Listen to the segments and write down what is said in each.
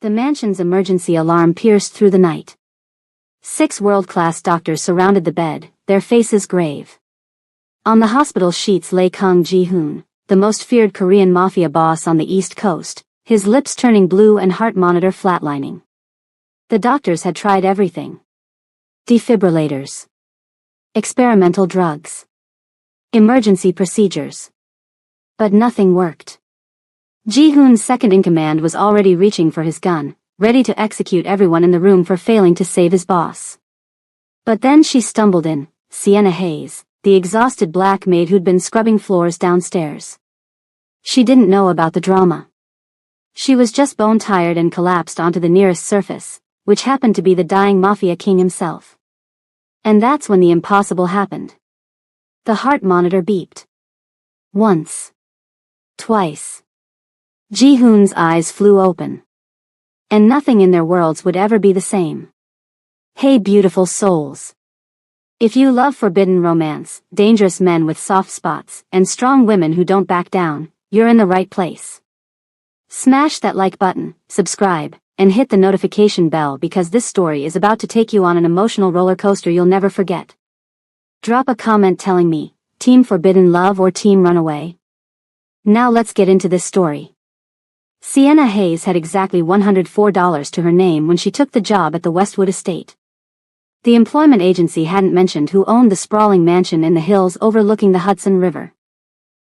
The mansion's emergency alarm pierced through the night. 6 world-class doctors surrounded the bed, their faces grave. On the hospital sheets lay Kang Ji-hoon, the most feared Korean Mafia boss on the East Coast, his lips turning blue and heart monitor flatlining. The doctors had tried everything. Defibrillators. Experimental drugs. Emergency procedures. But nothing worked. Ji-hoon's second-in-command was already reaching for his gun, ready to execute everyone in the room for failing to save his boss. But then she stumbled in, Sienna Hayes, the exhausted black maid who'd been scrubbing floors downstairs. She didn't know about the drama. She was just bone-tired and collapsed onto the nearest surface, which happened to be the dying Mafia king himself. And that's when the impossible happened. The heart monitor beeped. Once. Twice. Ji-hoon's eyes flew open. And nothing in their worlds would ever be the same. Hey beautiful souls. If you love forbidden romance, dangerous men with soft spots, and strong women who don't back down, you're in the right place. Smash that like button, subscribe, and hit the notification bell because this story is about to take you on an emotional roller coaster you'll never forget. Drop a comment telling me, Team Forbidden Love or Team Runaway? Now let's get into this story. Sienna Hayes had exactly $104 to her name when she took the job at the Westwood estate. The employment agency hadn't mentioned who owned the sprawling mansion in the hills overlooking the Hudson River.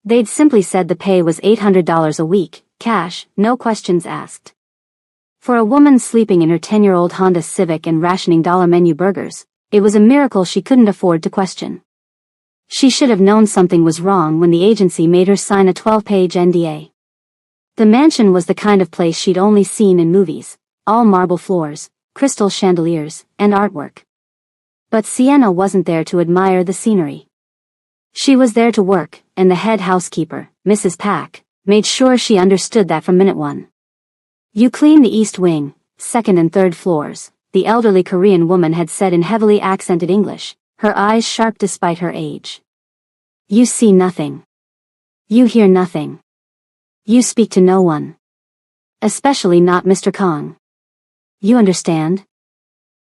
They'd simply said the pay was $800 a week, cash, no questions asked. For a woman sleeping in her 10-year-old Honda Civic and rationing dollar menu burgers, it was a miracle she couldn't afford to question. She should have known something was wrong when the agency made her sign a 12-page NDA. The mansion was the kind of place she'd only seen in movies, all marble floors, crystal chandeliers, and artwork. But Sienna wasn't there to admire the scenery. She was there to work, and the head housekeeper, Mrs. Pak, made sure she understood that from minute one. You clean the east wing, second and third floors, the elderly Korean woman had said in heavily accented English, her eyes sharp despite her age. You see nothing. You hear nothing. You speak to no one. Especially not Mr. Kang. You understand?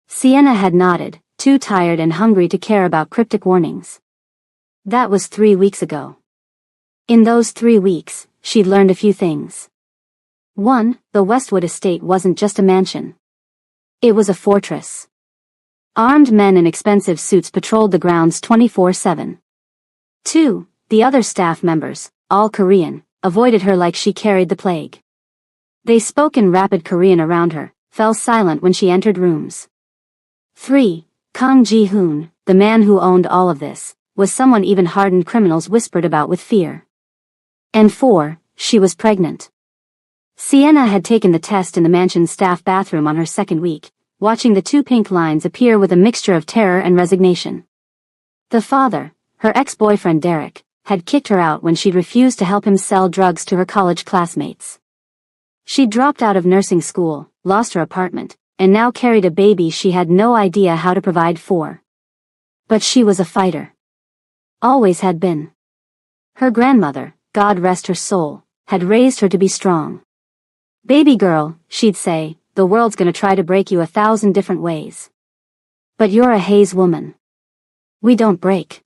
Sienna had nodded, too tired and hungry to care about cryptic warnings. That was 3 weeks ago. In those 3 weeks, she'd learned a few things. 1. The Westwood estate wasn't just a mansion. It was a fortress. Armed men in expensive suits patrolled the grounds 24/7. 2. The other staff members, all Korean, avoided her like she carried the plague. They spoke in rapid Korean around her, fell silent when she entered rooms. 3. Kang Ji-hoon, the man who owned all of this, was someone even hardened criminals whispered about with fear. And 4. She was pregnant. Sienna had taken the test in the mansion's staff bathroom on her second week, watching the 2 pink lines appear with a mixture of terror and resignation. The father, her ex-boyfriend Derek, had kicked her out when she'd refused to help him sell drugs to her college classmates. She'd dropped out of nursing school, lost her apartment, and now carried a baby she had no idea how to provide for. But she was a fighter. Always had been. Her grandmother, God rest her soul, had raised her to be strong. Baby girl, she'd say, the world's gonna try to break you 1,000 different ways. But you're a Hayes woman. We don't break.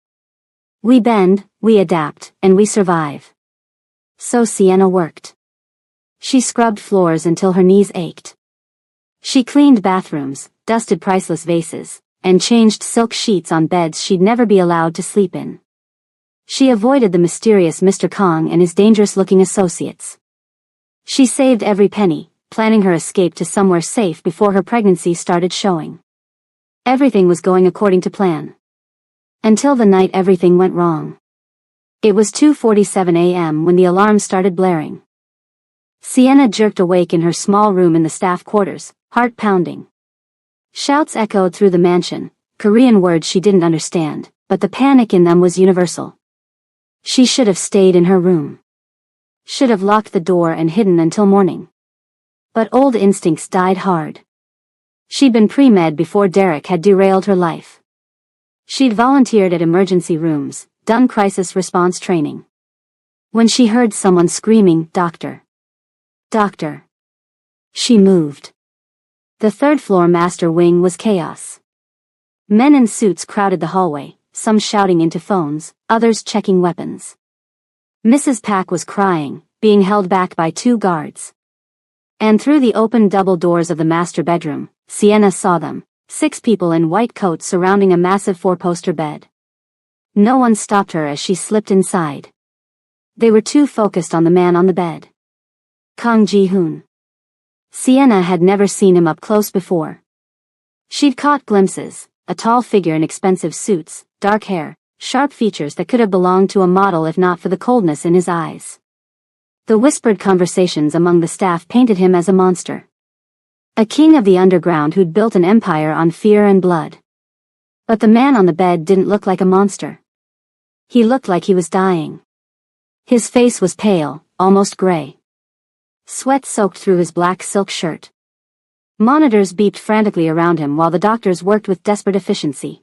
We bend, we adapt, and we survive. So Sienna worked. She scrubbed floors until her knees ached. She cleaned bathrooms, dusted priceless vases, and changed silk sheets on beds she'd never be allowed to sleep in. She avoided the mysterious Mr. Kang and his dangerous-looking associates. She saved every penny, planning her escape to somewhere safe before her pregnancy started showing. Everything was going according to plan. Until the night everything went wrong. It was 2:47 a.m. when the alarm started blaring. Sienna jerked awake in her small room in the staff quarters, heart pounding. Shouts echoed through the mansion, Korean words she didn't understand, but the panic in them was universal. She should have stayed in her room. Should have locked the door and hidden until morning. But old instincts died hard. She'd been pre-med before Derek had derailed her life. She'd volunteered at emergency rooms, done crisis response training. When she heard someone screaming, "Doctor! Doctor!" She moved. The third-floor master wing was chaos. Men in suits crowded the hallway, some shouting into phones, others checking weapons. Mrs. Pack was crying, being held back by 2 guards. And through the open double doors of the master bedroom, Sienna saw them, 6 people in white coats surrounding a massive 4-poster bed. No one stopped her as she slipped inside. They were too focused on the man on the bed. Kang Ji-hoon. Sienna had never seen him up close before. She'd caught glimpses, a tall figure in expensive suits, dark hair, sharp features that could have belonged to a model if not for the coldness in his eyes. The whispered conversations among the staff painted him as a monster. A king of the underground who'd built an empire on fear and blood. But the man on the bed didn't look like a monster. He looked like he was dying. His face was pale, almost gray. Sweat soaked through his black silk shirt. Monitors beeped frantically around him while the doctors worked with desperate efficiency.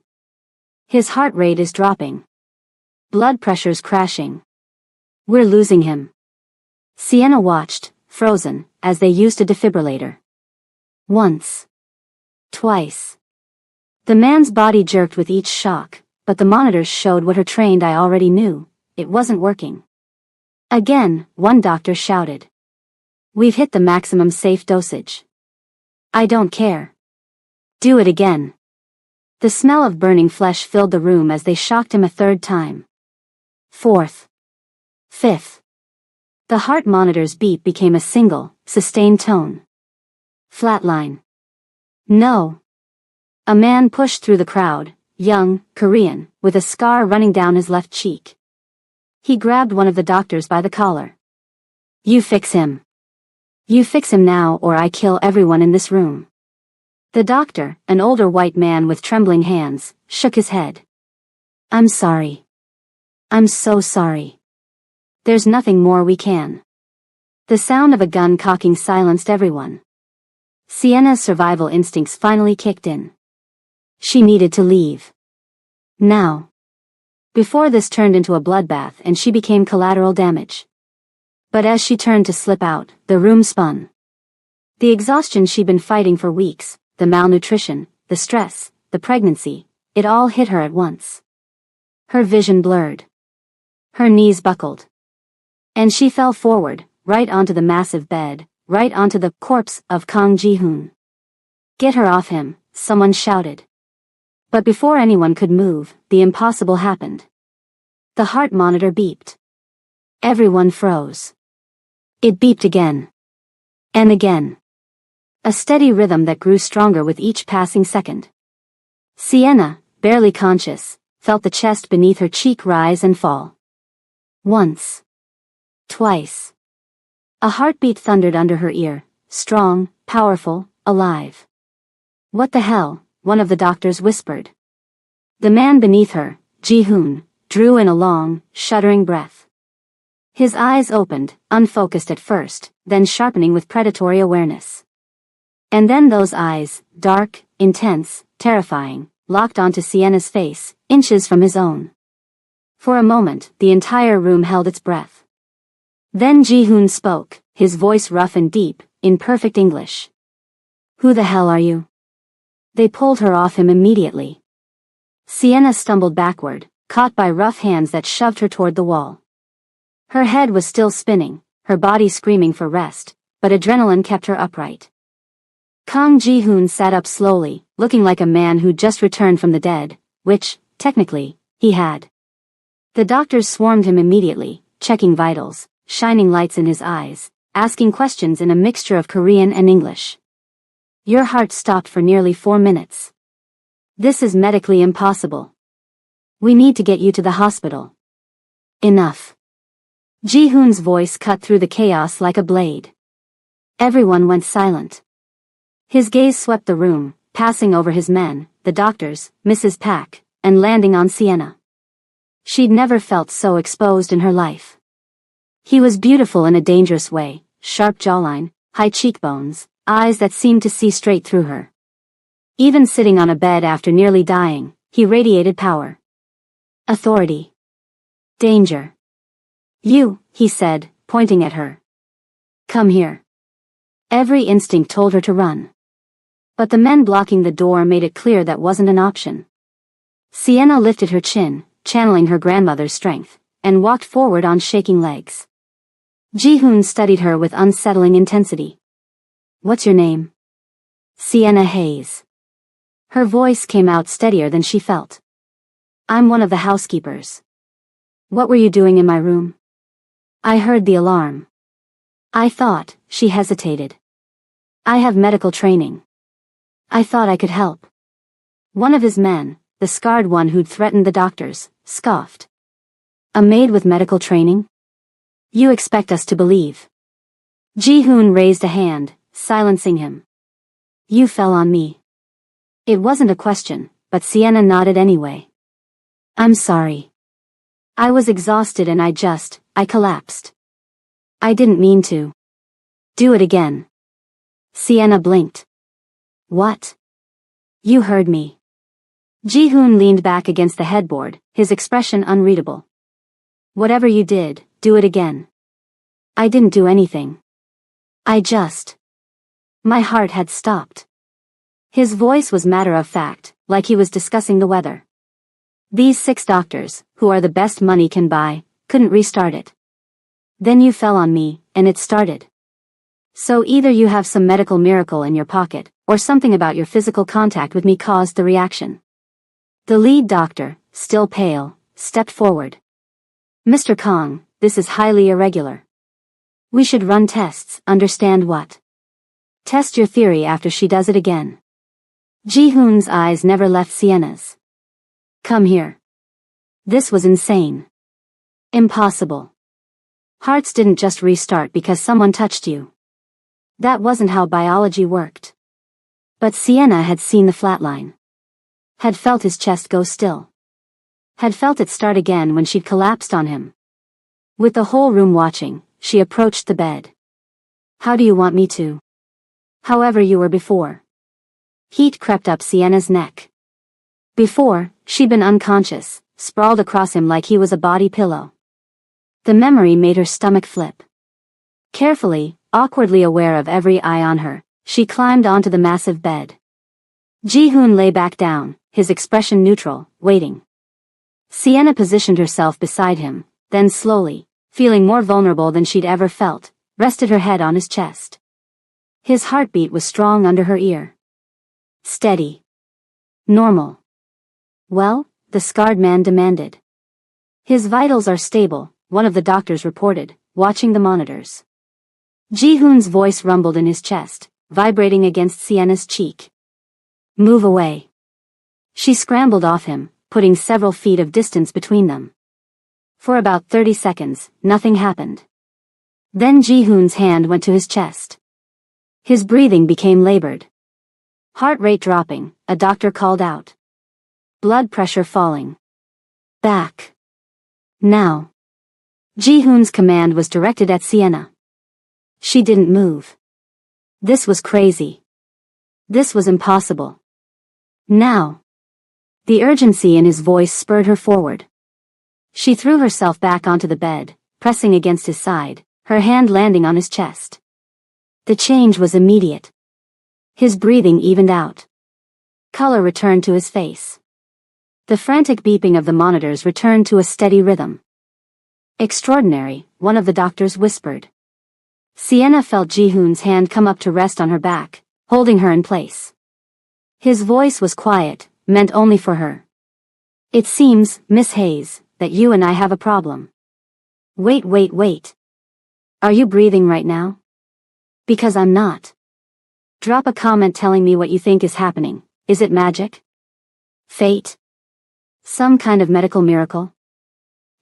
His heart rate is dropping. Blood pressure's crashing. We're losing him. Sienna watched, frozen, as they used a defibrillator. Once. Twice. The man's body jerked with each shock, but the monitors showed what her trained eye already knew: it wasn't working. Again, one doctor shouted. We've hit the maximum safe dosage. I don't care. Do it again. The smell of burning flesh filled the room as they shocked him a 3rd time. 4th. 5th. The heart monitor's beep became a single, sustained tone. Flatline. No. A man pushed through the crowd, young, Korean, with a scar running down his left cheek. He grabbed one of the doctors by the collar. You fix him. You fix him now or I kill everyone in this room. The doctor, an older white man with trembling hands, shook his head. I'm sorry. I'm so sorry. There's nothing more we can. The sound of a gun cocking silenced everyone. Sienna's survival instincts finally kicked in. She needed to leave. Now. Before this turned into a bloodbath and she became collateral damage. But as she turned to slip out, the room spun. The exhaustion she'd been fighting for weeks, the malnutrition, the stress, the pregnancy, it all hit her at once. Her vision blurred. Her knees buckled. And she fell forward, right onto the massive bed, right onto the corpse of Kang Ji-hoon. Get her off him, someone shouted. But before anyone could move, the impossible happened. The heart monitor beeped. Everyone froze. It beeped again. And again. A steady rhythm that grew stronger with each passing second. Sienna, barely conscious, felt the chest beneath her cheek rise and fall. Once. Twice. A heartbeat thundered under her ear, strong, powerful, alive. What the hell? One of the doctors whispered. The man beneath her, Ji-hoon, drew in a long, shuddering breath. His eyes opened, unfocused at first, then sharpening with predatory awareness. And then those eyes, dark, intense, terrifying, locked onto Sienna's face, inches from his own. For a moment, the entire room held its breath. Then Ji-hoon spoke, his voice rough and deep, in perfect English. Who the hell are you? They pulled her off him immediately. Sienna stumbled backward, caught by rough hands that shoved her toward the wall. Her head was still spinning, her body screaming for rest, but adrenaline kept her upright. Kang Ji-hoon sat up slowly, looking like a man who'd just returned from the dead, which, technically, he had. The doctors swarmed him immediately, checking vitals, shining lights in his eyes, asking questions in a mixture of Korean and English. Your heart stopped for nearly 4 minutes. This is medically impossible. We need to get you to the hospital. Enough. Ji-hoon's voice cut through the chaos like a blade. Everyone went silent. His gaze swept the room, passing over his men, the doctors, Mrs. Pack, and landing on Sienna. She'd never felt so exposed in her life. He was beautiful in a dangerous way, sharp jawline, high cheekbones, eyes that seemed to see straight through her. Even sitting on a bed after nearly dying, he radiated power. Authority. Danger. You, he said, pointing at her. Come here. Every instinct told her to run. But the men blocking the door made it clear that wasn't an option. Sienna lifted her chin, channeling her grandmother's strength, and walked forward on shaking legs. Ji-hoon studied her with unsettling intensity. "What's your name?" "Sienna Hayes." Her voice came out steadier than she felt. "I'm one of the housekeepers." "What were you doing in my room?" "I heard the alarm. I thought," she hesitated. "I have medical training. I thought I could help." One of his men, the scarred one who'd threatened the doctors, scoffed. "A maid with medical training? You expect us to believe?" Ji-hoon raised a hand, silencing him. "You fell on me." It wasn't a question, but Sienna nodded anyway. "I'm sorry. I was exhausted and I collapsed. I didn't mean to." "Do it again." Sienna blinked. "What?" "You heard me." Ji-hoon leaned back against the headboard, his expression unreadable. "Whatever you did, do it again." "I didn't do anything. My heart had stopped." His voice was matter-of-fact, like he was discussing the weather. "These 6 doctors, who are the best money can buy, couldn't restart it. Then you fell on me, and it started. So either you have some medical miracle in your pocket, or something about your physical contact with me caused the reaction." The lead doctor, still pale, stepped forward. "Mr. Kong, this is highly irregular. We should run tests." "Understand what?" "Test your theory after she does it again." Ji-hoon's eyes never left Sienna's. "Come here." This was insane. Impossible. Hearts didn't just restart because someone touched you. That wasn't how biology worked. But Sienna had seen the flatline. Had felt his chest go still. Had felt it start again when she'd collapsed on him. With the whole room watching, she approached the bed. "How do you want me to?" "However you were before." Heat crept up Sienna's neck. Before, she'd been unconscious, sprawled across him like he was a body pillow. The memory made her stomach flip. Carefully, awkwardly aware of every eye on her, she climbed onto the massive bed. Ji-hoon lay back down, his expression neutral, waiting. Sienna positioned herself beside him, then slowly, feeling more vulnerable than she'd ever felt, rested her head on his chest. His heartbeat was strong under her ear. Steady. Normal. "Well?" the scarred man demanded. "His vitals are stable," one of the doctors reported, watching the monitors. Ji-hoon's voice rumbled in his chest, vibrating against Sienna's cheek. "Move away." She scrambled off him, putting several feet of distance between them. For about 30 seconds, nothing happened. Then Ji-hoon's hand went to his chest. His breathing became labored. Heart rate dropping, a doctor called out. Blood pressure falling. "Back. Now." Ji-hoon's command was directed at Sienna. She didn't move. This was crazy. This was impossible. Now. The urgency in his voice spurred her forward. She threw herself back onto the bed, pressing against his side, her hand landing on his chest. The change was immediate. His breathing evened out. Color returned to his face. The frantic beeping of the monitors returned to a steady rhythm. "Extraordinary," one of the doctors whispered. Sienna felt Ji-hoon's hand come up to rest on her back, holding her in place. His voice was quiet, meant only for her. "It seems, Miss Hayes, that you and I have a problem." Wait. Are you breathing right now?" "Because I'm not." "Drop a comment telling me what you think is happening. Is it magic? Fate? Some kind of medical miracle?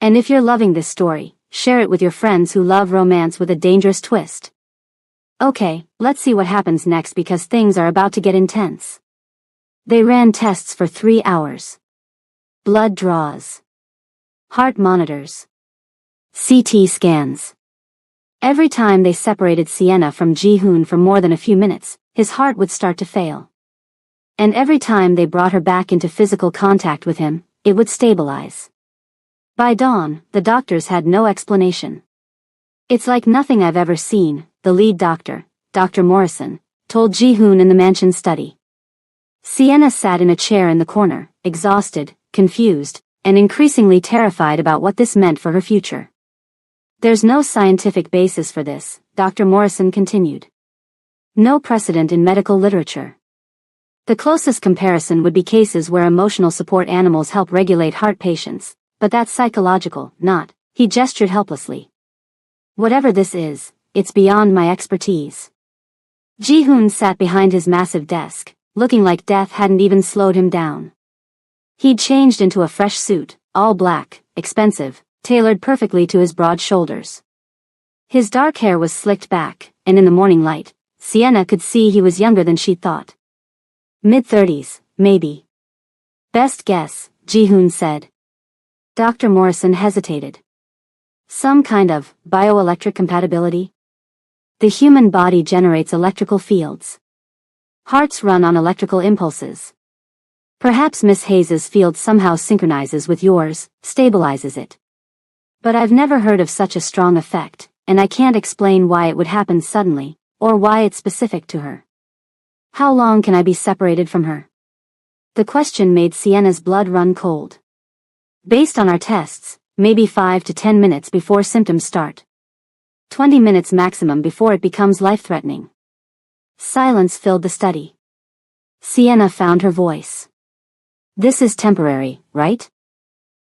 And if you're loving this story, share it with your friends who love romance with a dangerous twist. Okay, let's see what happens next because things are about to get intense." They ran tests for 3 hours. Blood draws. Heart monitors. CT scans. Every time they separated Sienna from Ji-hoon for more than a few minutes, his heart would start to fail. And every time they brought her back into physical contact with him, it would stabilize. By dawn, the doctors had no explanation. "It's like nothing I've ever seen," the lead doctor, Dr. Morrison, told Ji-hoon in the mansion study. Sienna sat in a chair in the corner, exhausted, confused, and increasingly terrified about what this meant for her future. There's no scientific basis for this, Dr. Morrison continued. No precedent in medical literature. The closest comparison would be cases where emotional support animals help regulate heart patients, but that's psychological, not. He gestured helplessly. Whatever this is, it's beyond my expertise. Ji-hoon sat behind his massive desk, looking like death hadn't even slowed him down. He'd changed into a fresh suit, all black, expensive, tailored perfectly to his broad shoulders. His dark hair was slicked back, and in the morning light, Sienna could see he was younger than she'd thought. Mid-30s, maybe. Best guess, Ji-hoon said. Dr. Morrison hesitated. Some kind of bioelectric compatibility? The human body generates electrical fields. Hearts run on electrical impulses. Perhaps Miss Hayes's field somehow synchronizes with yours, stabilizes it. But I've never heard of such a strong effect, and I can't explain why it would happen suddenly, or why it's specific to her. How long can I be separated from her? The question made Sienna's blood run cold. Based on our tests, maybe 5 to 10 minutes before symptoms start. 20 minutes maximum before it becomes life-threatening. Silence filled the study. Sienna found her voice. This is temporary, right?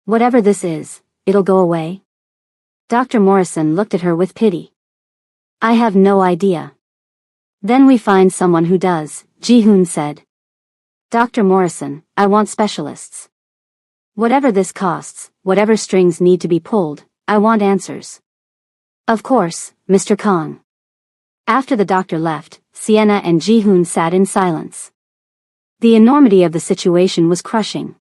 Whatever this is, it'll go away? Dr. Morrison looked at her with pity. I have no idea. Then we find someone who does, Ji-hoon said. Dr. Morrison, I want specialists. Whatever this costs, whatever strings need to be pulled, I want answers. Of course, Mr. Kong. After the doctor left, Sienna and Ji-hoon sat in silence. The enormity of the situation was crushing.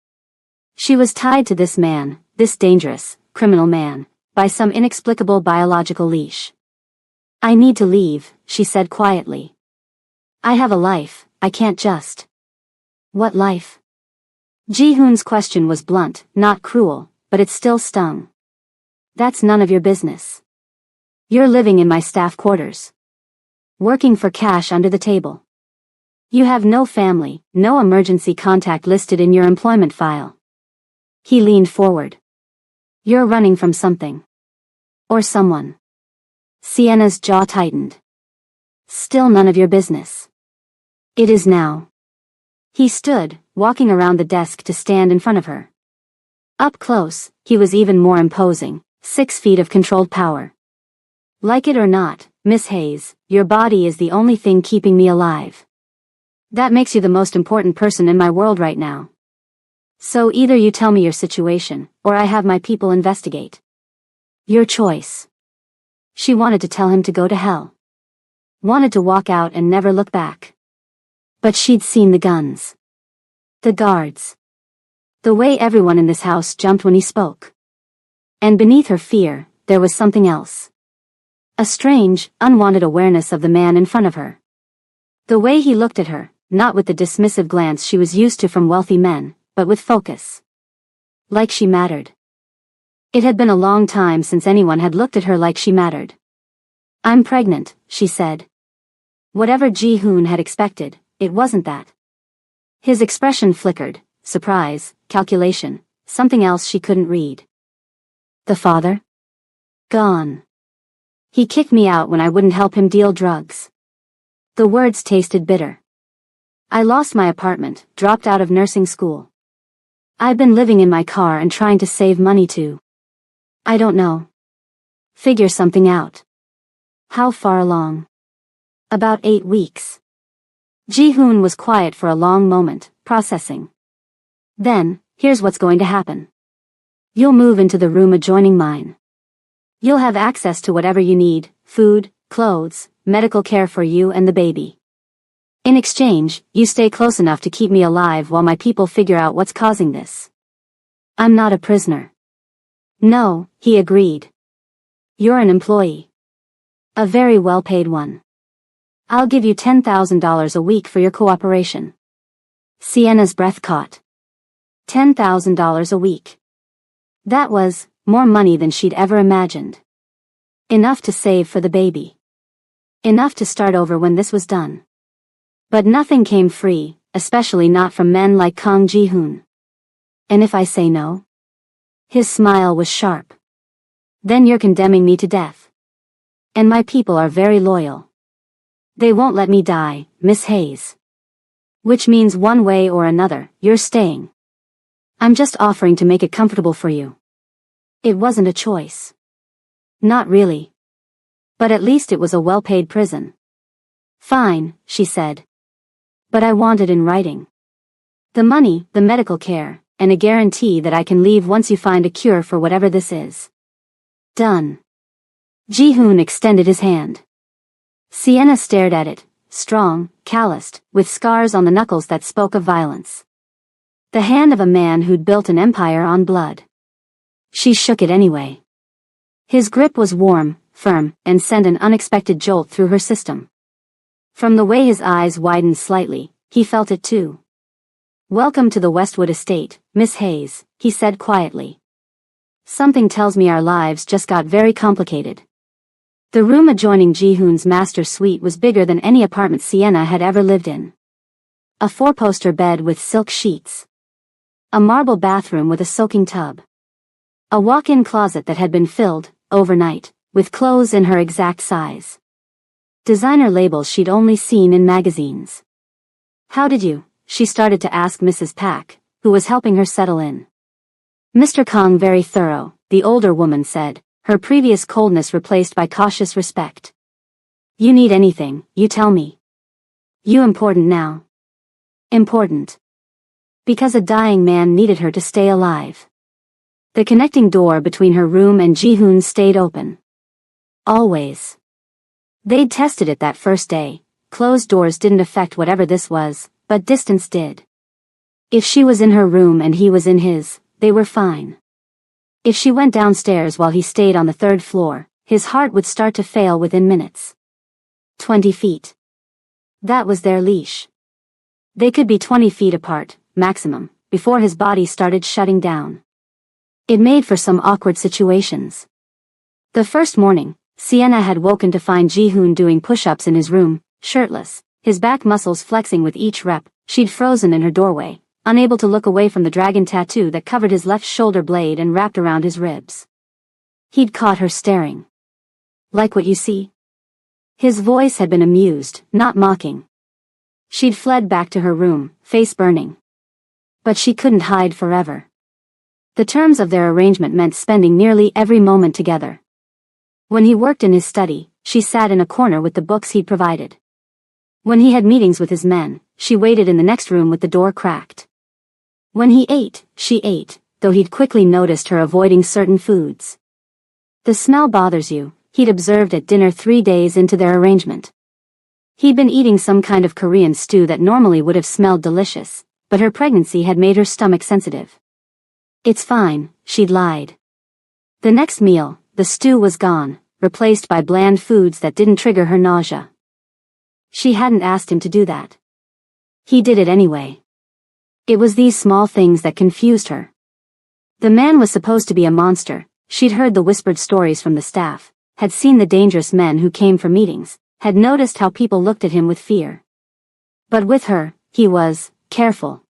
She was tied to this man, this dangerous, criminal man, by some inexplicable biological leash. I need to leave, she said quietly. I have a life, I can't just. What life? Ji-hoon's question was blunt, not cruel, but it still stung. That's none of your business. You're living in my staff quarters. Working for cash under the table. You have no family, no emergency contact listed in your employment file. He leaned forward. You're running from something. Or someone. Sienna's jaw tightened. Still none of your business. It is now. He stood, walking around the desk to stand in front of her. Up close, he was even more imposing, 6 feet of controlled power. Like it or not, Miss Hayes, your body is the only thing keeping me alive. That makes you the most important person in my world right now. So either you tell me your situation, or I have my people investigate. Your choice. She wanted to tell him to go to hell. Wanted to walk out and never look back. But she'd seen the guns. The guards. The way everyone in this house jumped when he spoke. And beneath her fear, there was something else. A strange, unwanted awareness of the man in front of her. The way he looked at her, not with the dismissive glance she was used to from wealthy men, but with focus. Like she mattered. It had been a long time since anyone had looked at her like she mattered. I'm pregnant, she said. Whatever Ji-hoon had expected, it wasn't that. His expression flickered, surprise, calculation, something else she couldn't read. The father? Gone. He kicked me out when I wouldn't help him deal drugs. The words tasted bitter. I lost my apartment, dropped out of nursing school. I've been living in my car and trying to save money too. I don't know. Figure something out. How far along? About 8 weeks. Ji-hoon was quiet for a long moment, processing. Then, here's what's going to happen. You'll move into the room adjoining mine. You'll have access to whatever you need, food, clothes, medical care for you and the baby. In exchange, you stay close enough to keep me alive while my people figure out what's causing this. I'm not a prisoner. No, he agreed. You're an employee. A very well-paid one. I'll give you $10,000 a week for your cooperation. Sienna's breath caught. $10,000 a week. That was more money than she'd ever imagined. Enough to save for the baby. Enough to start over when this was done. But nothing came free, especially not from men like Kang Ji-hoon. And if I say no? His smile was sharp. Then you're condemning me to death. And my people are very loyal. They won't let me die, Miss Hayes. Which means one way or another, you're staying. I'm just offering to make it comfortable for you. It wasn't a choice. Not really. But at least it was a well-paid prison. Fine, she said. But I want it in writing. The money, the medical care, and a guarantee that I can leave once you find a cure for whatever this is. Done. Ji-hoon extended his hand. Sienna stared at it, strong, calloused, with scars on the knuckles that spoke of violence. The hand of a man who'd built an empire on blood. She shook it anyway. His grip was warm, firm, and sent an unexpected jolt through her system. From the way his eyes widened slightly, he felt it too. Welcome to the Westwood estate, Miss Hayes, he said quietly. Something tells me our lives just got very complicated. The room adjoining Ji-hoon's master suite was bigger than any apartment Sienna had ever lived in. A four-poster bed with silk sheets. A marble bathroom with a soaking tub. A walk-in closet that had been filled, overnight, with clothes in her exact size. Designer labels she'd only seen in magazines. How did you? She started to ask Mrs. Pak, who was helping her settle in. Mr. Kong very thorough, the older woman said, her previous coldness replaced by cautious respect. You need anything, you tell me. You important now. Important. Because a dying man needed her to stay alive. The connecting door between her room and Ji-hoon stayed open. Always. They'd tested it that first day. Closed doors didn't affect whatever this was, but distance did. If she was in her room and he was in his, they were fine. If she went downstairs while he stayed on the third floor, his heart would start to fail within minutes. 20 feet. That was their leash. They could be 20 feet apart, maximum, before his body started shutting down. It made for some awkward situations. The first morning, Sienna had woken to find Ji-hoon doing push-ups in his room, shirtless, his back muscles flexing with each rep. She'd frozen in her doorway, unable to look away from the dragon tattoo that covered his left shoulder blade and wrapped around his ribs. He'd caught her staring. Like what you see? His voice had been amused, not mocking. She'd fled back to her room, face burning. But she couldn't hide forever. The terms of their arrangement meant spending nearly every moment together. When he worked in his study, she sat in a corner with the books he'd provided. When he had meetings with his men, she waited in the next room with the door cracked. When he ate, she ate, though he'd quickly noticed her avoiding certain foods. The smell bothers you, he'd observed at dinner 3 days into their arrangement. He'd been eating some kind of Korean stew that normally would have smelled delicious, but her pregnancy had made her stomach sensitive. It's fine, she'd lied. The next meal, the stew was gone, replaced by bland foods that didn't trigger her nausea. She hadn't asked him to do that. He did it anyway. It was these small things that confused her. The man was supposed to be a monster. She'd heard the whispered stories from the staff, had seen the dangerous men who came for meetings, had noticed how people looked at him with fear. But with her, he was careful.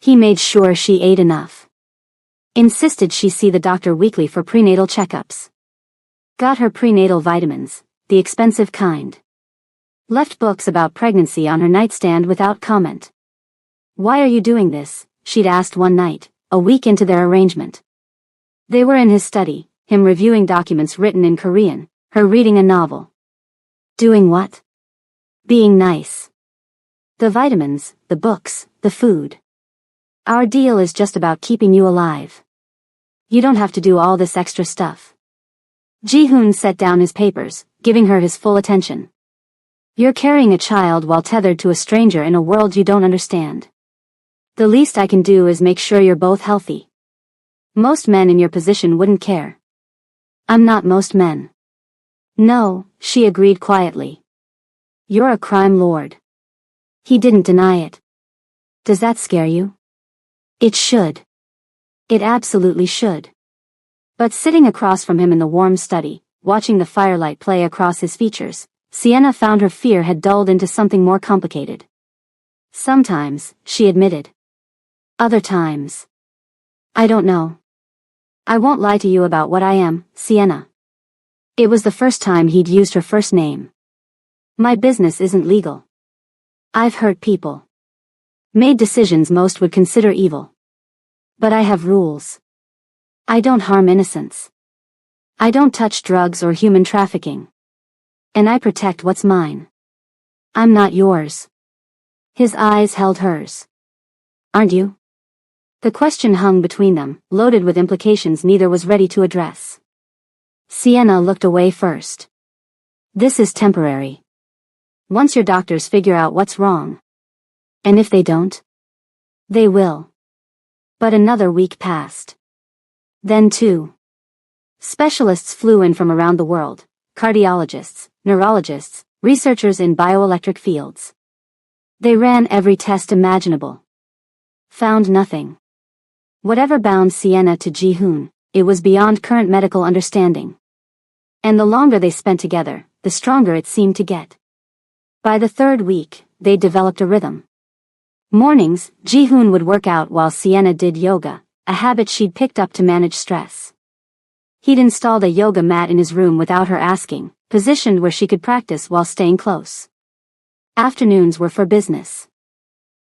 He made sure she ate enough. Insisted she see the doctor weekly for prenatal checkups. Got her prenatal vitamins, the expensive kind. Left books about pregnancy on her nightstand without comment. Why are you doing this? She'd asked one night, a week into their arrangement. They were in his study, him reviewing documents written in Korean, her reading a novel. Doing what? Being nice. The vitamins, the books, the food. Our deal is just about keeping you alive. You don't have to do all this extra stuff. Ji-hoon set down his papers, giving her his full attention. You're carrying a child while tethered to a stranger in a world you don't understand. The least I can do is make sure you're both healthy. Most men in your position wouldn't care. I'm not most men. No, she agreed quietly. You're a crime lord. He didn't deny it. Does that scare you? It should. It absolutely should. But sitting across from him in the warm study, watching the firelight play across his features, Sienna found her fear had dulled into something more complicated. Sometimes, she admitted. Other times. I don't know. I won't lie to you about what I am, Sienna. It was the first time he'd used her first name. My business isn't legal. I've hurt people. Made decisions most would consider evil. But I have rules. I don't harm innocents. I don't touch drugs or human trafficking. And I protect what's mine. I'm not yours. His eyes held hers. Aren't you? The question hung between them, loaded with implications neither was ready to address. Sienna looked away first. This is temporary. Once your doctors figure out what's wrong. And if they don't? They will. But another week passed. Then 2. Specialists flew in from around the world, cardiologists, neurologists, researchers in bioelectric fields. They ran every test imaginable. Found nothing. Whatever bound Sienna to Ji-hoon, it was beyond current medical understanding. And the longer they spent together, the stronger it seemed to get. By the 3rd week, they developed a rhythm. Mornings, Ji-hoon would work out while Sienna did yoga, a habit she'd picked up to manage stress. He'd installed a yoga mat in his room without her asking, positioned where she could practice while staying close. Afternoons were for business.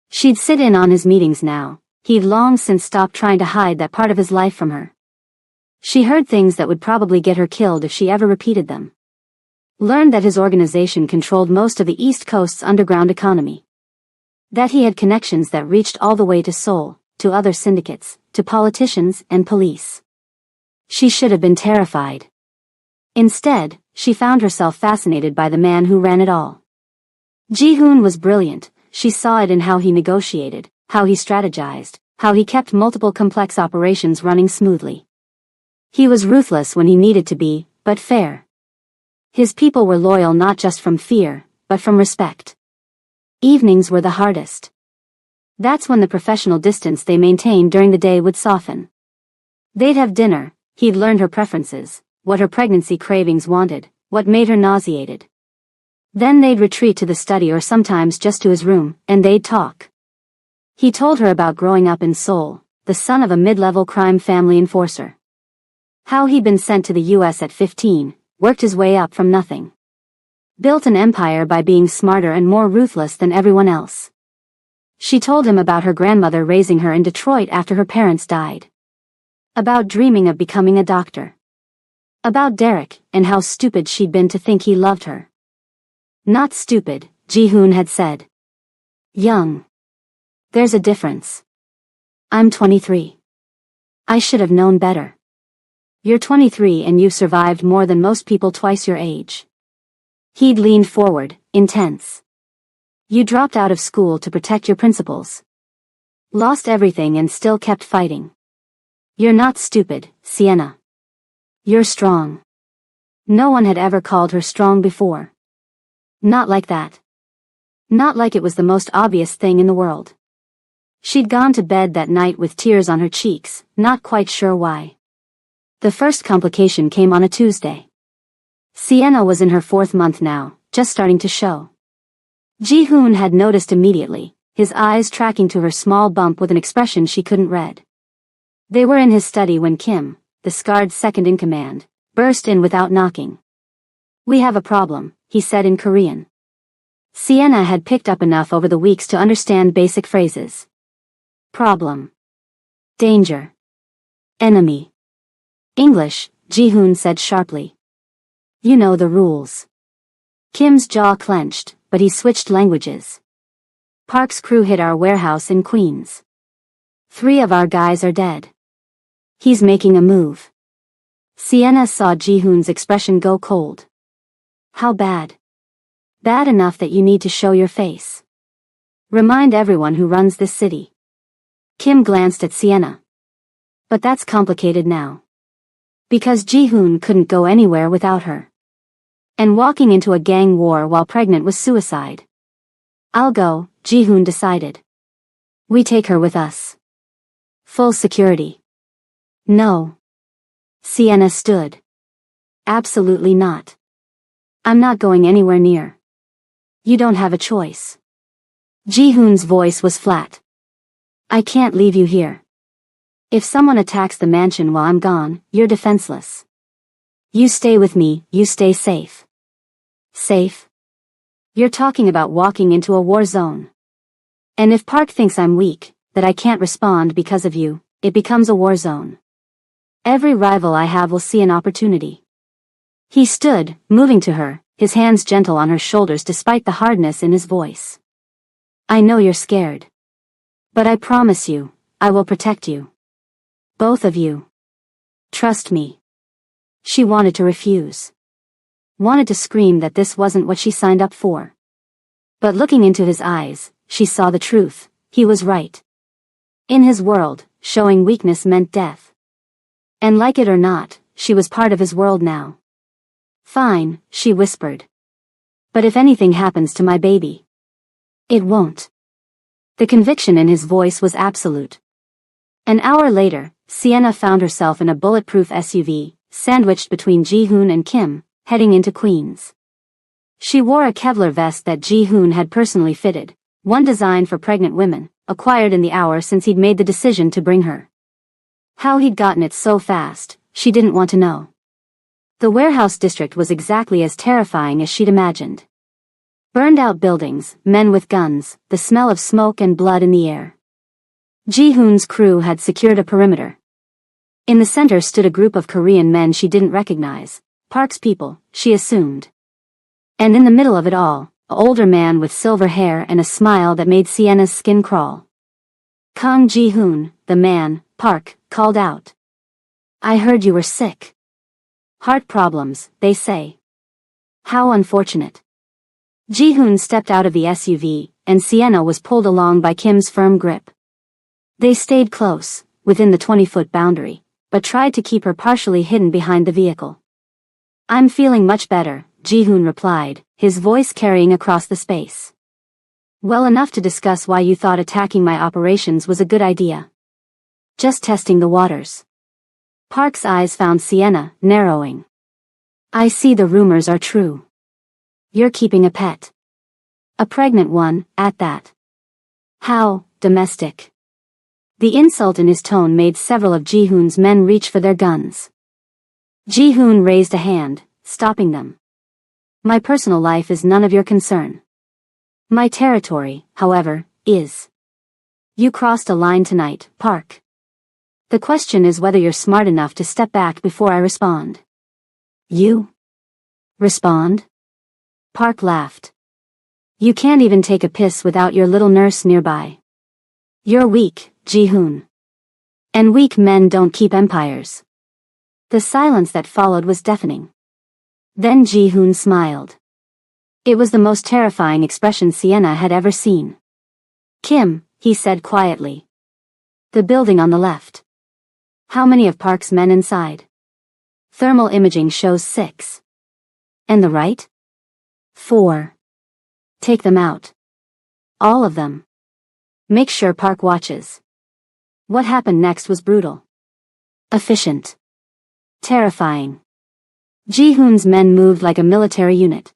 She'd sit in on his meetings now. He'd long since stopped trying to hide that part of his life from her. She heard things that would probably get her killed if she ever repeated them. Learned that his organization controlled most of the East Coast's underground economy. That he had connections that reached all the way to Seoul, to other syndicates, to politicians and police. She should have been terrified. Instead, she found herself fascinated by the man who ran it all. Ji-hoon was brilliant. She saw it in how he negotiated, how he strategized, how he kept multiple complex operations running smoothly. He was ruthless when he needed to be, but fair. His people were loyal not just from fear, but from respect. Evenings were the hardest. That's when the professional distance they maintained during the day would soften. They'd have dinner, he'd learned her preferences, what her pregnancy cravings wanted, what made her nauseated. Then they'd retreat to the study or sometimes just to his room, and they'd talk. He told her about growing up in Seoul, the son of a mid-level crime family enforcer. How he'd been sent to the US at 15, worked his way up from nothing. Built an empire by being smarter and more ruthless than everyone else. She told him about her grandmother raising her in Detroit after her parents died. About dreaming of becoming a doctor. About Derek, and how stupid she'd been to think he loved her. Not stupid, Ji-hoon had said. Young. There's a difference. I'm 23. I should have known better. You're 23 and you've survived more than most people twice your age. He'd leaned forward, intense. You dropped out of school to protect your principles. Lost everything and still kept fighting. You're not stupid, Sienna. You're strong. No one had ever called her strong before. Not like that. Not like it was the most obvious thing in the world. She'd gone to bed that night with tears on her cheeks, not quite sure why. The first complication came on a Tuesday. Sienna was in her 4th month now, just starting to show. Ji-hoon had noticed immediately, his eyes tracking to her small bump with an expression she couldn't read. They were in his study when Kim, the scarred second-in-command, burst in without knocking. We have a problem, he said in Korean. Sienna had picked up enough over the weeks to understand basic phrases. Problem. Danger. Enemy. English, Ji-hoon said sharply. You know the rules. Kim's jaw clenched, but he switched languages. Park's crew hit our warehouse in Queens. 3 of our guys are dead. He's making a move. Sienna saw Ji-hoon's expression go cold. How bad? Bad enough that you need to show your face. Remind everyone who runs this city. Kim glanced at Sienna. But that's complicated now. Because Ji-hoon couldn't go anywhere without her. And walking into a gang war while pregnant was suicide. I'll go, Ji-hoon decided. We take her with us. Full security. No. Sienna stood. Absolutely not. I'm not going anywhere near. You don't have a choice. Ji-hoon's voice was flat. I can't leave you here. If someone attacks the mansion while I'm gone, you're defenseless. You stay with me, you stay safe. Safe? You're talking about walking into a war zone. And if Park thinks I'm weak, that I can't respond because of you, it becomes a war zone. Every rival I have will see an opportunity. He stood, moving to her, his hands gentle on her shoulders despite the hardness in his voice. I know you're scared. But I promise you, I will protect you. Both of you. Trust me. She wanted to refuse. Wanted to scream that this wasn't what she signed up for. But looking into his eyes, she saw the truth. He was right. In his world, showing weakness meant death. And like it or not, she was part of his world now. Fine, she whispered. But if anything happens to my baby. It won't. The conviction in his voice was absolute. An hour later, Sienna found herself in a bulletproof SUV, sandwiched between Ji-hoon and Kim, heading into Queens. She wore a Kevlar vest that Ji-hoon had personally fitted, one designed for pregnant women, acquired in the hour since he'd made the decision to bring her. How he'd gotten it so fast, she didn't want to know. The warehouse district was exactly as terrifying as she'd imagined. Burned-out buildings, men with guns, the smell of smoke and blood in the air. Ji-hoon's crew had secured a perimeter. In the center stood a group of Korean men she didn't recognize, Park's people, she assumed. And in the middle of it all, an older man with silver hair and a smile that made Sienna's skin crawl. Kang Ji-hoon, the man, Park, called out. I heard you were sick. Heart problems, they say. How unfortunate. Ji-hoon stepped out of the SUV, and Sienna was pulled along by Kim's firm grip. They stayed close, within the 20-foot boundary, but tried to keep her partially hidden behind the vehicle. I'm feeling much better, Ji-hoon replied, his voice carrying across the space. Well enough to discuss why you thought attacking my operations was a good idea. Just testing the waters. Park's eyes found Sienna, narrowing. I see the rumors are true. You're keeping a pet. A pregnant one, at that. How, domestic. The insult in his tone made several of Ji-hoon's men reach for their guns. Ji-hoon raised a hand, stopping them. My personal life is none of your concern. My territory, however, is. You crossed a line tonight, Park. The question is whether you're smart enough to step back before I respond. You? Respond? Park laughed. You can't even take a piss without your little nurse nearby. You're weak, Ji-hoon. And weak men don't keep empires. The silence that followed was deafening. Then Ji-hoon smiled. It was the most terrifying expression Sienna had ever seen. Kim, he said quietly. The building on the left. How many of Park's men inside? Thermal imaging shows 6. And the right? 4. Take them out. All of them. Make sure Park watches. What happened next was brutal. Efficient. Terrifying. Ji-hoon's men moved like a military unit.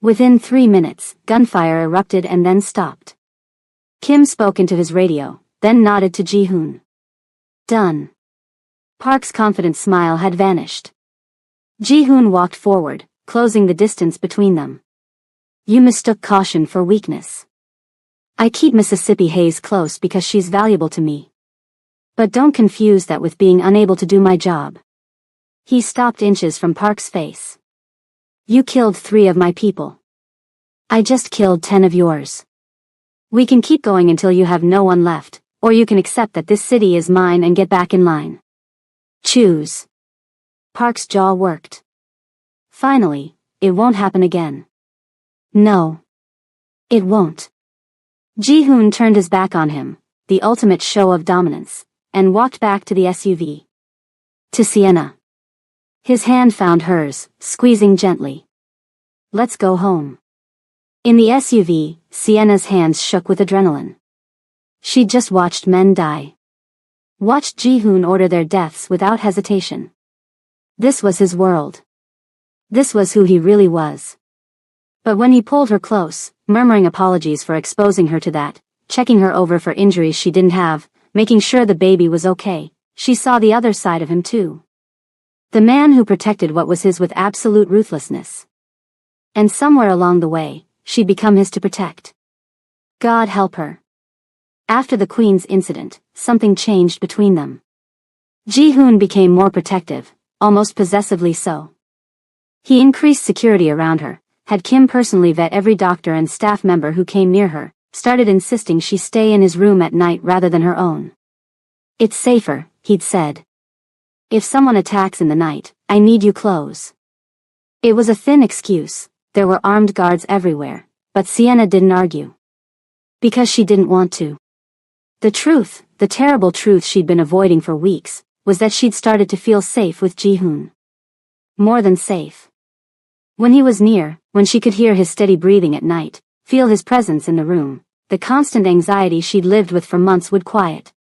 Within 3 minutes, gunfire erupted and then stopped. Kim spoke into his radio, then nodded to Ji-hoon. Done. Park's confident smile had vanished. Ji-hoon walked forward, closing the distance between them. You mistook caution for weakness. I keep Mississippi Hayes close because she's valuable to me. But don't confuse that with being unable to do my job. He stopped inches from Park's face. You killed 3 of my people. I just killed 10 of yours. We can keep going until you have no one left, or you can accept that this city is mine and get back in line. Choose. Park's jaw worked. Finally, it won't happen again. No. It won't. Ji-hoon turned his back on him, the ultimate show of dominance, and walked back to the SUV. To Sienna. His hand found hers, squeezing gently. Let's go home. In the SUV, Sienna's hands shook with adrenaline. She'd just watched men die. Watched Ji-hoon order their deaths without hesitation. This was his world. This was who he really was. But when he pulled her close, murmuring apologies for exposing her to that, checking her over for injuries she didn't have, making sure the baby was okay, she saw the other side of him too. The man who protected what was his with absolute ruthlessness. And somewhere along the way, she'd become his to protect. God help her. After the Queen's incident, something changed between them. Ji-hoon became more protective, almost possessively so. He increased security around her, had Kim personally vet every doctor and staff member who came near her, started insisting she stay in his room at night rather than her own. It's safer, he'd said. If someone attacks in the night, I need you close. It was a thin excuse, there were armed guards everywhere, but Sienna didn't argue. Because she didn't want to. The truth, the terrible truth she'd been avoiding for weeks, was that she'd started to feel safe with Ji-hoon. More than safe. When he was near, when she could hear his steady breathing at night, feel his presence in the room, the constant anxiety she'd lived with for months would quiet.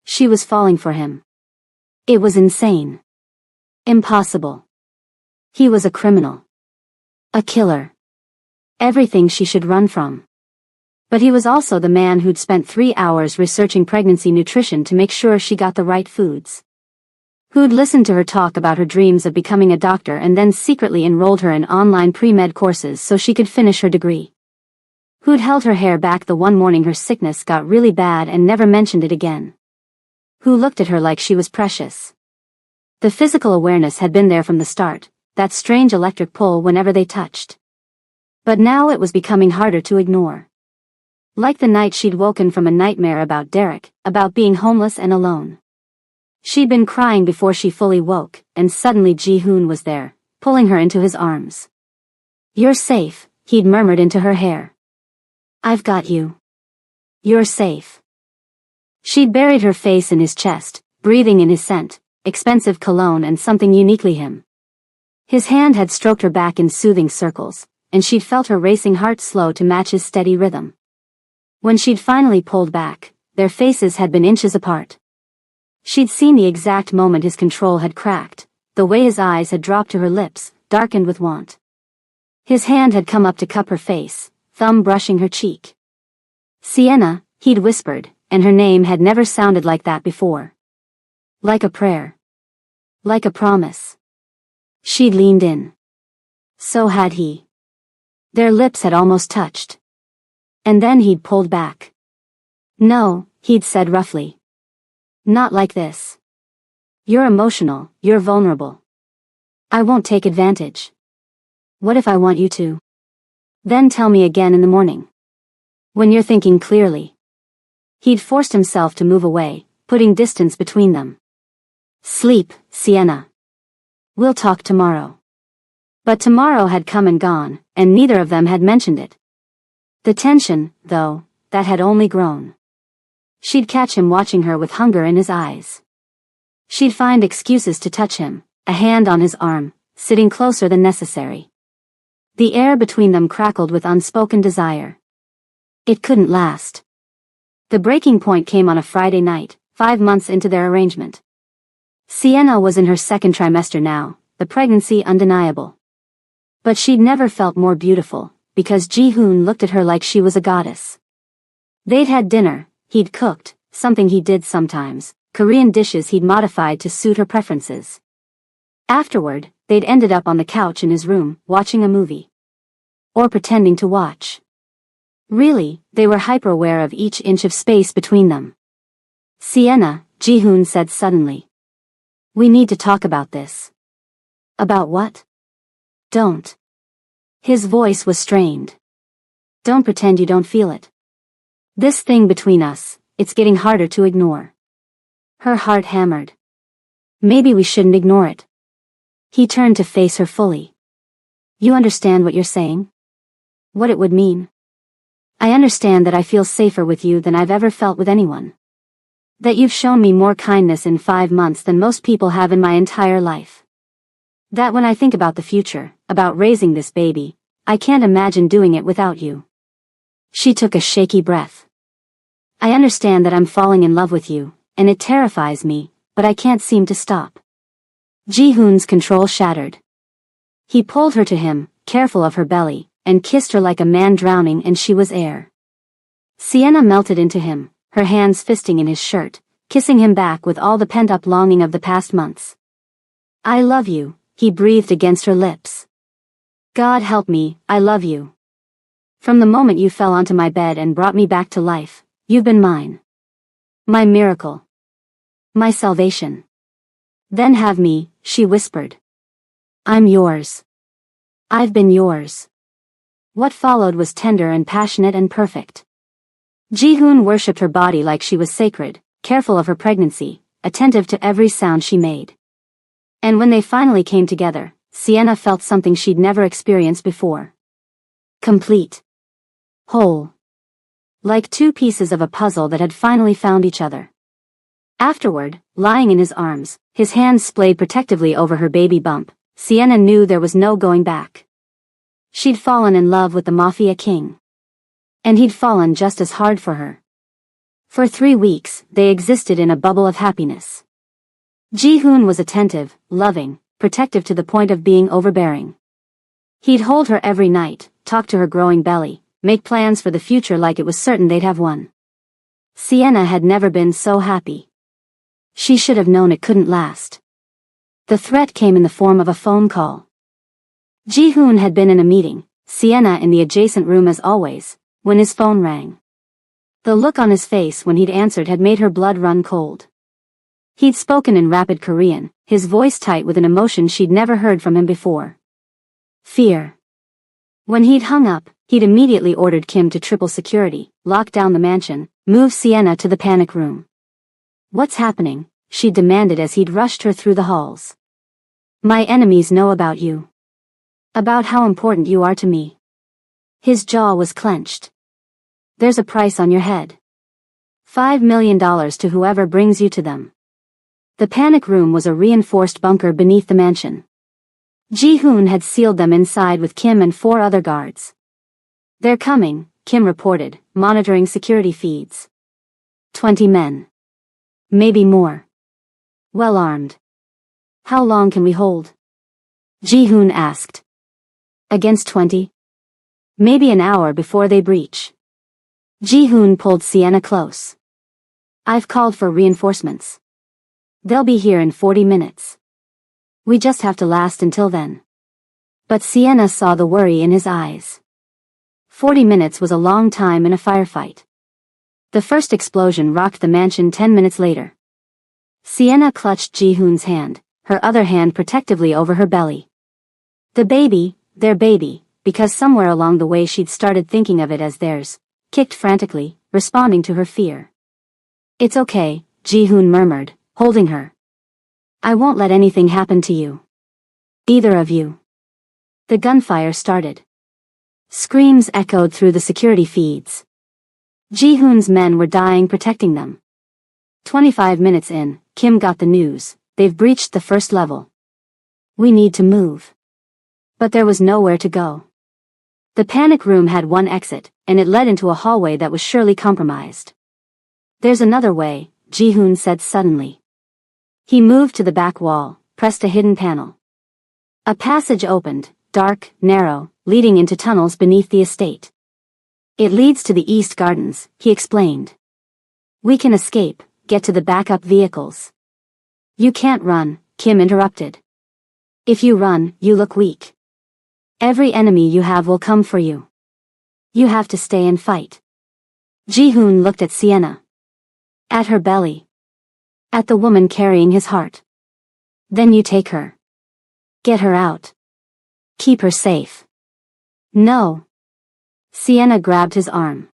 She was falling for him. It was insane. Impossible. He was a criminal. A killer. Everything she should run from. But he was also the man who'd spent 3 hours researching pregnancy nutrition to make sure she got the right foods. Who'd listened to her talk about her dreams of becoming a doctor and then secretly enrolled her in online pre-med courses so she could finish her degree. Who'd held her hair back the one morning her sickness got really bad and never mentioned it again. Who looked at her like she was precious. The physical awareness had been there from the start, that strange electric pull whenever they touched. But now it was becoming harder to ignore. Like the night she'd woken from a nightmare about Derek, about being homeless and alone. She'd been crying before she fully woke, and suddenly Ji-hoon was there, pulling her into his arms. You're safe, he'd murmured into her hair. I've got you. You're safe. She'd buried her face in his chest, breathing in his scent, expensive cologne and something uniquely him. His hand had stroked her back in soothing circles, and she'd felt her racing heart slow to match his steady rhythm. When she'd finally pulled back, their faces had been inches apart. She'd seen the exact moment his control had cracked, the way his eyes had dropped to her lips, darkened with want. His hand had come up to cup her face, thumb brushing her cheek. Sienna, he'd whispered, and her name had never sounded like that before. Like a prayer. Like a promise. She'd leaned in. So had he. Their lips had almost touched. And then he'd pulled back. No, he'd said roughly. Not like this. You're emotional, you're vulnerable. I won't take advantage. What if I want you to? Then tell me again in the morning. When you're thinking clearly. He'd forced himself to move away, putting distance between them. Sleep, Sienna. We'll talk tomorrow. But tomorrow had come and gone, and neither of them had mentioned it. The tension, though, that had only grown. She'd catch him watching her with hunger in his eyes. She'd find excuses to touch him, a hand on his arm, sitting closer than necessary. The air between them crackled with unspoken desire. It couldn't last. The breaking point came on a Friday night, 5 months into their arrangement. Sienna was in her second trimester now, the pregnancy undeniable. But she'd never felt more beautiful, because Ji-hoon looked at her like she was a goddess. They'd had dinner, he'd cooked, something he did sometimes, Korean dishes he'd modified to suit her preferences. Afterward, they'd ended up on the couch in his room, watching a movie. Or pretending to watch. Really, they were hyper-aware of each inch of space between them. Sienna, Ji-hoon said suddenly. We need to talk about this. About what? Don't. His voice was strained. Don't pretend you don't feel it. This thing between us, it's getting harder to ignore. Her heart hammered. Maybe we shouldn't ignore it. He turned to face her fully. You understand what you're saying? What it would mean? I understand that I feel safer with you than I've ever felt with anyone. That you've shown me more kindness in 5 months than most people have in my entire life. That when I think about the future, about raising this baby, I can't imagine doing it without you. She took a shaky breath. I understand that I'm falling in love with you, and it terrifies me, but I can't seem to stop. Ji-hoon's control shattered. He pulled her to him, careful of her belly, and kissed her like a man drowning and she was air. Sienna melted into him, her hands fisting in his shirt, kissing him back with all the pent-up longing of the past months. I love you, he breathed against her lips. God help me, I love you. From the moment you fell onto my bed and brought me back to life, you've been mine. My miracle. My salvation. Then have me, she whispered. I'm yours. I've been yours. What followed was tender and passionate and perfect. Ji-hoon worshipped her body like she was sacred, careful of her pregnancy, attentive to every sound she made. And when they finally came together, Sienna felt something she'd never experienced before. Complete. Whole. Like two pieces of a puzzle that had finally found each other. Afterward, lying in his arms, his hands splayed protectively over her baby bump, Sienna knew there was no going back. She'd fallen in love with the Mafia king. And he'd fallen just as hard for her. For 3 weeks, they existed in a bubble of happiness. Ji-hoon was attentive, loving, protective to the point of being overbearing. He'd hold her every night, talk to her growing belly, make plans for the future like it was certain they'd have one. Sienna had never been so happy. She should have known it couldn't last. The threat came in the form of a phone call. Ji-hoon had been in a meeting, Sienna in the adjacent room as always, when his phone rang. The look on his face when he'd answered had made her blood run cold. He'd spoken in rapid Korean, his voice tight with an emotion she'd never heard from him before. Fear. When he'd hung up, he'd immediately ordered Kim to triple security, lock down the mansion, move Sienna to the panic room. What's happening? She demanded as he'd rushed her through the halls. My enemies know about you. About how important you are to me. His jaw was clenched. There's a price on your head. $5 million to whoever brings you to them. The panic room was a reinforced bunker beneath the mansion. Ji-hoon had sealed them inside with Kim and 4 other guards. They're coming, Kim reported, monitoring security feeds. 20 men. Maybe more. Well armed. How long can we hold? Ji-hoon asked. Against 20? Maybe an hour before they breach. Ji-hoon pulled Sienna close. I've called for reinforcements. They'll be here in 40 minutes. We just have to last until then. But Sienna saw the worry in his eyes. 40 minutes was a long time in a firefight. The first explosion rocked the mansion 10 minutes later. Sienna clutched Ji-hoon's hand, her other hand protectively over her belly. The baby, their baby, because somewhere along the way she'd started thinking of it as theirs, kicked frantically, responding to her fear. It's okay, Ji-hoon murmured, holding her. I won't let anything happen to you. Either of you. The gunfire started. Screams echoed through the security feeds. Ji-hoon's men were dying protecting them. 25 minutes in, Kim got the news, they've breached the first level. We need to move. But there was nowhere to go. The panic room had one exit, and it led into a hallway that was surely compromised. There's another way, Ji-hoon said suddenly. He moved to the back wall, pressed a hidden panel. A passage opened, dark, narrow, leading into tunnels beneath the estate. It leads to the East Gardens, he explained. We can escape, get to the backup vehicles. You can't run, Kim interrupted. If you run, you look weak. Every enemy you have will come for you. You have to stay and fight. Ji-hoon looked at Sienna. At her belly. At the woman carrying his heart. Then you take her. Get her out. Keep her safe. No. Sienna grabbed his arm.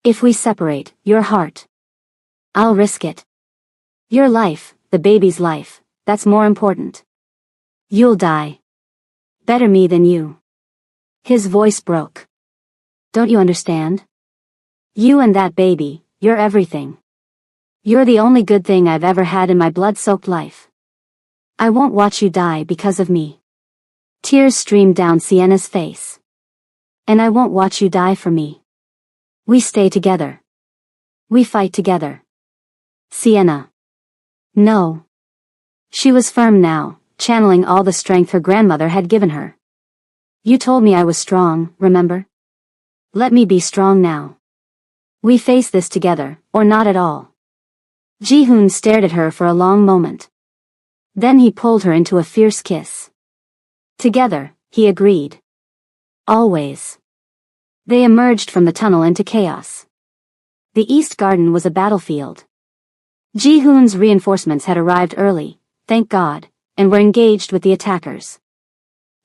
If we separate, your heart. I'll risk it. Your life, the baby's life, that's more important. You'll die. Better me than you. His voice broke. Don't you understand? You and that baby, you're everything. You're the only good thing I've ever had in my blood-soaked life. I won't watch you die because of me. Tears streamed down Sienna's face. And I won't watch you die for me. We stay together. We fight together. Sienna. No. She was firm now, channeling all the strength her grandmother had given her. You told me I was strong, remember? Let me be strong now. We face this together, or not at all. Ji-hoon stared at her for a long moment. Then he pulled her into a fierce kiss. Together, he agreed. Always. They emerged from the tunnel into chaos. The East Garden was a battlefield. Ji-hoon's reinforcements had arrived early, thank God, and were engaged with the attackers.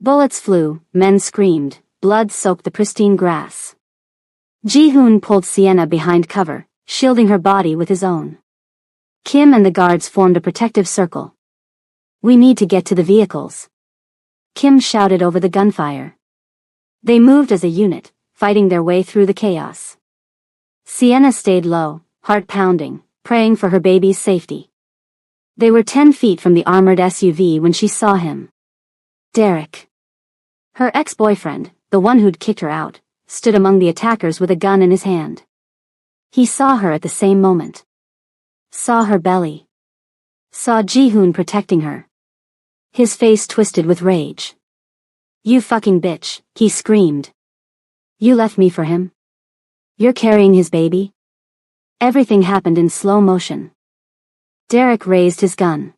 Bullets flew, men screamed, blood soaked the pristine grass. Ji-hoon pulled Sienna behind cover, shielding her body with his own. Kim and the guards formed a protective circle. We need to get to the vehicles. Kim shouted over the gunfire. They moved as a unit, fighting their way through the chaos. Sienna stayed low, heart pounding, praying for her baby's safety. They were 10 feet from the armored SUV when she saw him. Derek. Her ex-boyfriend, the one who'd kicked her out, stood among the attackers with a gun in his hand. He saw her at the same moment. Saw her belly. Saw Ji-hoon protecting her. His face twisted with rage. You fucking bitch, he screamed. You left me for him? You're carrying his baby? Everything happened in slow motion. Derek raised his gun.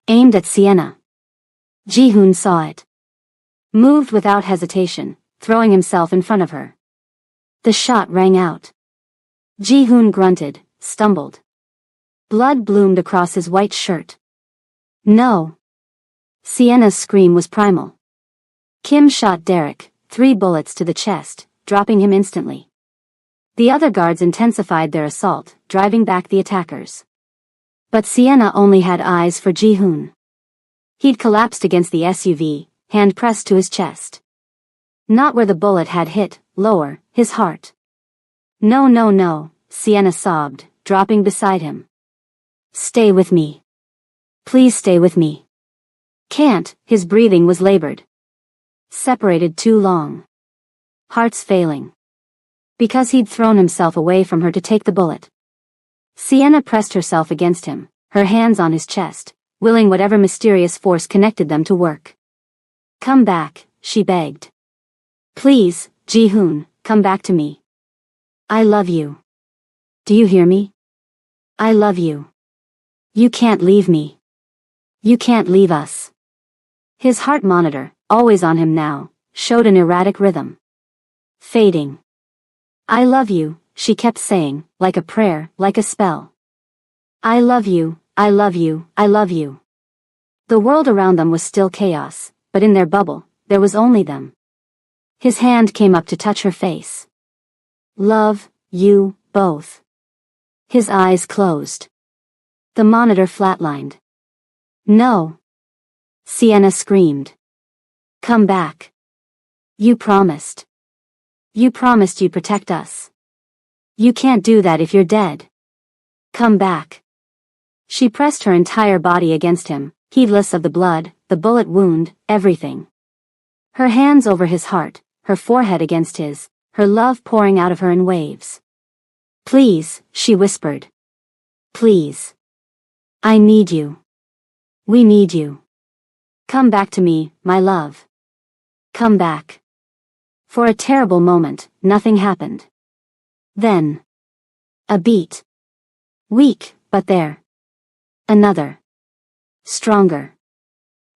Aimed at Sienna. Ji-hoon saw it. Moved without hesitation, throwing himself in front of her. The shot rang out. Ji-hoon grunted, stumbled. Blood bloomed across his white shirt. No. Sienna's scream was primal. Kim shot Derek, 3 bullets to the chest, dropping him instantly. The other guards intensified their assault, driving back the attackers. But Sienna only had eyes for Ji-hoon. He'd collapsed against the SUV, hand pressed to his chest. Not where the bullet had hit, lower, his heart. No, no, no, Sienna sobbed, dropping beside him. Stay with me. Please stay with me. Can't, his breathing was labored. Separated too long. Hearts failing. Because he'd thrown himself away from her to take the bullet. Sienna pressed herself against him, her hands on his chest, willing whatever mysterious force connected them to work. Come back, she begged. Please, Ji-hoon, come back to me. I love you. Do you hear me? I love you. You can't leave me. You can't leave us. His heart monitor, always on him now, showed an erratic rhythm. Fading. I love you, she kept saying, like a prayer, like a spell. I love you, I love you, I love you. The world around them was still chaos, but in their bubble, there was only them. His hand came up to touch her face. Love, you, both. His eyes closed. The monitor flatlined. No. Sienna screamed. Come back. You promised. You promised you'd protect us. You can't do that if you're dead. Come back. She pressed her entire body against him, heedless of the blood, the bullet wound, everything. Her hands over his heart, her forehead against his, her love pouring out of her in waves. Please, she whispered. Please. I need you. We need you. Come back to me, my love. Come back. For a terrible moment, nothing happened. Then. A beat. Weak, but there. Another. Stronger.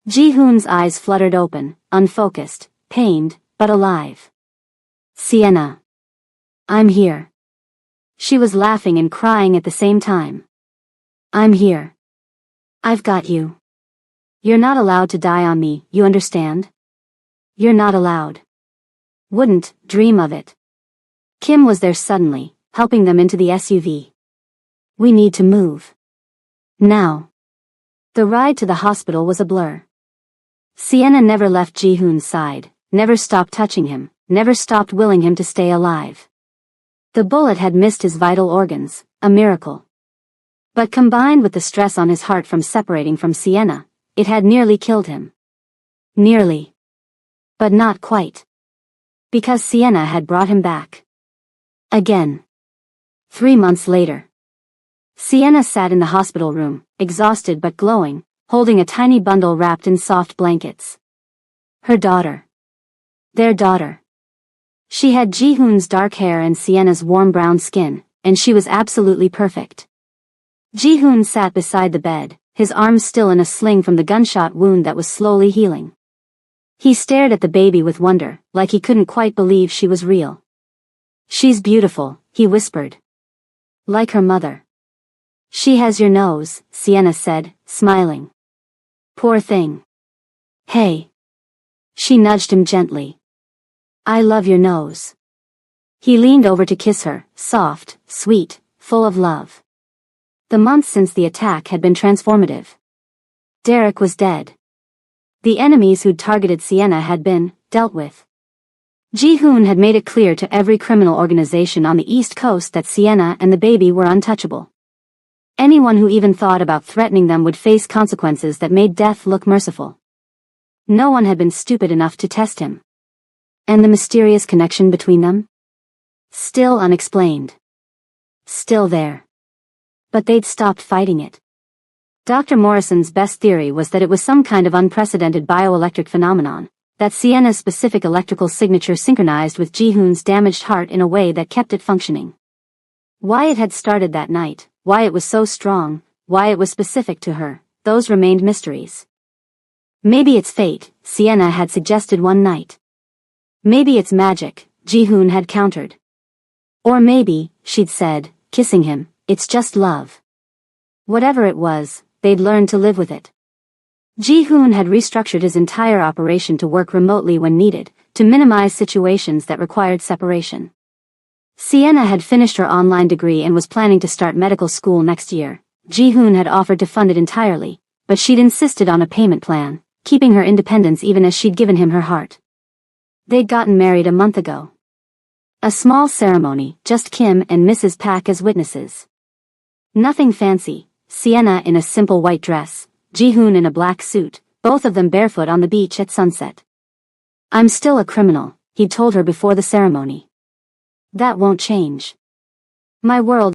Ji-hoon's eyes fluttered open, unfocused, pained, but alive. Sienna. I'm here. She was laughing and crying at the same time. I'm here. I've got you. You're not allowed to die on me, you understand? You're not allowed. Wouldn't dream of it. Kim was there suddenly, helping them into the SUV. We need to move. Now. The ride to the hospital was a blur. Sienna never left Ji-hoon's side, never stopped touching him, never stopped willing him to stay alive. The bullet had missed his vital organs, a miracle. But combined with the stress on his heart from separating from Sienna, it had nearly killed him. Nearly. But not quite. Because Sienna had brought him back. Again. 3 months later. Sienna sat in the hospital room, exhausted but glowing, holding a tiny bundle wrapped in soft blankets. Her daughter. Their daughter. She had Ji-hoon's dark hair and Sienna's warm brown skin, and she was absolutely perfect. Ji-hoon sat beside the bed, his arms still in a sling from the gunshot wound that was slowly healing. He stared at the baby with wonder, like he couldn't quite believe she was real. "She's beautiful," he whispered. "Like her mother." "She has your nose," Sienna said, smiling. "Poor thing." "Hey." She nudged him gently. "I love your nose." He leaned over to kiss her, soft, sweet, full of love. The months since the attack had been transformative. Derek was dead. The enemies who'd targeted Sienna had been dealt with. Ji-hoon had made it clear to every criminal organization on the East Coast that Sienna and the baby were untouchable. Anyone who even thought about threatening them would face consequences that made death look merciful. No one had been stupid enough to test him. And the mysterious connection between them? Still unexplained. Still there. But they'd stopped fighting it. Dr. Morrison's best theory was that it was some kind of unprecedented bioelectric phenomenon, that Sienna's specific electrical signature synchronized with Ji-hoon's damaged heart in a way that kept it functioning. Why it had started that night, why it was so strong, why it was specific to her, those remained mysteries. "Maybe it's fate," Sienna had suggested one night. "Maybe it's magic," Ji-hoon had countered. "Or maybe," she'd said, kissing him, "it's just love." Whatever it was, they'd learned to live with it. Ji-hoon had restructured his entire operation to work remotely when needed, to minimize situations that required separation. Sienna had finished her online degree and was planning to start medical school next year. Ji-hoon had offered to fund it entirely, but she'd insisted on a payment plan, keeping her independence even as she'd given him her heart. They'd gotten married a month ago. A small ceremony, just Kim and Mrs. Pak as witnesses. Nothing fancy. Sienna in a simple white dress, Ji-hoon in a black suit, both of them barefoot on the beach at sunset. "I'm still a criminal," he'd told her before the ceremony. "That won't change. My world